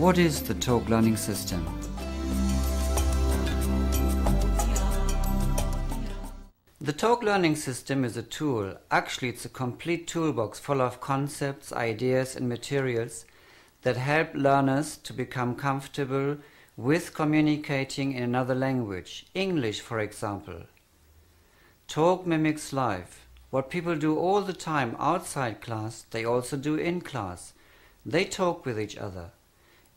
What is the talk learning system? The talk learning system is a tool. Actually, it's a complete toolbox full of concepts, ideas and materials that help learners to become comfortable with communicating in another language, English for example. Talk mimics life. What people do all the time outside class, they also do in class. They talk with each other.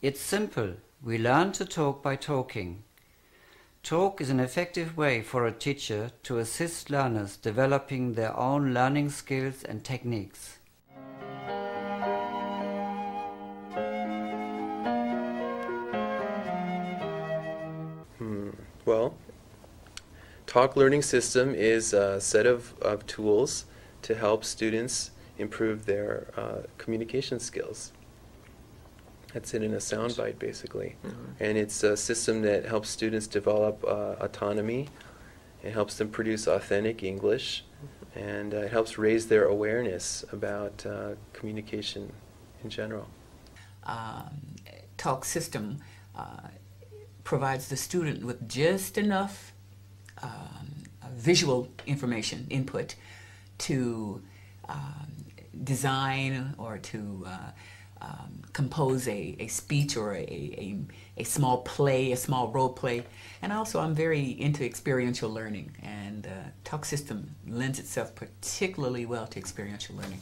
It's simple. We learn to talk by talking. Talk is an effective way for a teacher to assist learners developing their own learning skills and techniques. Well, Talk Learning System is a set of tools to help students improve their communication skills. That's it in a soundbite, basically. And it's a system that helps students develop autonomy. It helps them produce authentic English, and it helps raise their awareness about communication in general. Talk system provides the student with just enough visual information input to design or to compose a speech or a small play, a small role play. And also I'm very into experiential learning, and Talk system lends itself particularly well to experiential learning.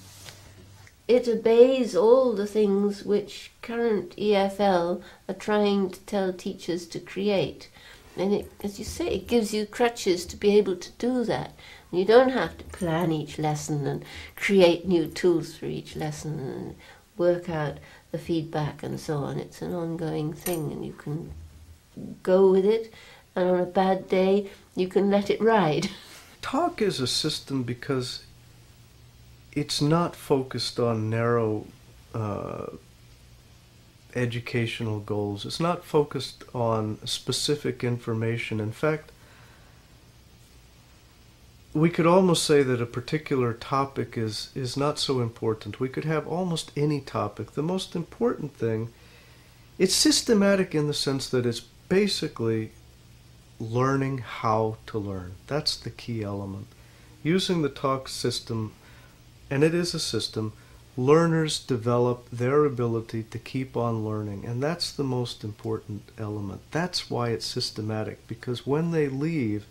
It obeys all the things which current EFL are trying to tell teachers to create. And it, as you say, it gives you crutches to be able to do that. You don't have to plan each lesson and create new tools for each lesson and work out the feedback and so on. It's an ongoing thing, and you can go with it, and on a bad day you can let it ride. Talk is a system because it's not focused on narrow educational goals. It's not focused on specific information. In fact, we could almost say that a particular topic is not so important. We could have almost any topic. The most important thing, it's systematic in the sense that it's basically learning how to learn. That's the key element. Using the talk system, and it is a system, learners develop their ability to keep on learning, and that's the most important element. That's why it's systematic, because when they leave,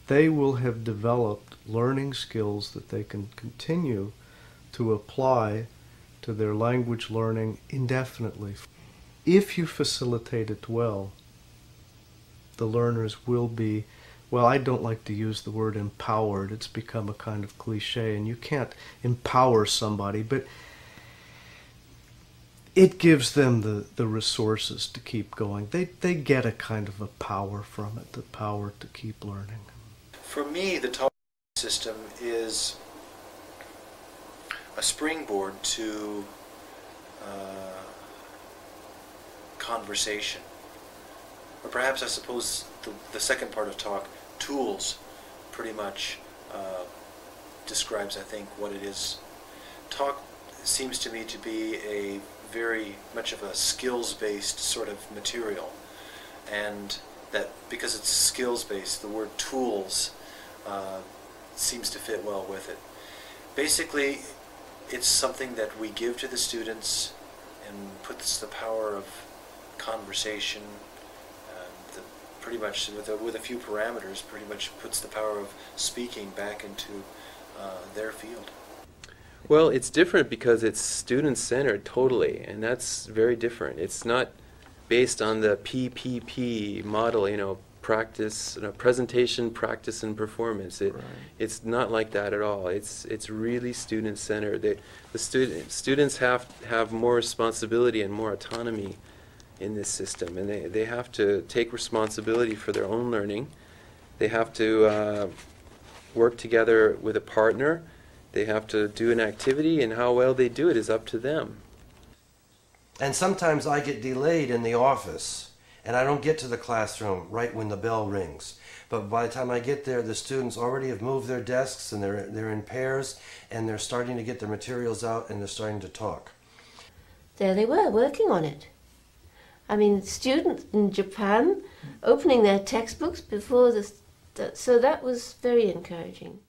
they will have developed learning skills that they can continue to apply to their language learning indefinitely. If you facilitate it well, the learners will be, well, I don't like to use the word empowered. It's become a kind of cliche, and you can't empower somebody, but it gives them the resources to keep going. They get a kind of a power from it, the power to keep learning. For me, the talk system is a springboard to conversation. Or perhaps I suppose the second part of talk, tools, pretty much describes, I think, what it is. Talk seems to me to be a very much of a skills-based sort of material, and that because it's skills-based, the word tools seems to fit well with it. Basically, it's something that we give to the students and puts the power of conversation, pretty much with a few parameters, pretty much puts the power of speaking back into their field. Well, it's different because it's student-centered totally, and that's very different. It's not based on the PPP model, practice, presentation, practice, and performance. It's not like that at all. It's really student-centered. The students have more responsibility and more autonomy in this system, and they have to take responsibility for their own learning. They have to work together with a partner. They have to do an activity, and how well they do it is up to them. And sometimes I get delayed in the office, and I don't get to the classroom right when the bell rings. But by the time I get there, the students already have moved their desks, and they're in pairs, and they're starting to get their materials out, and they're starting to talk. There they were, working on it. I mean, students in Japan opening their textbooks before the... So that was very encouraging.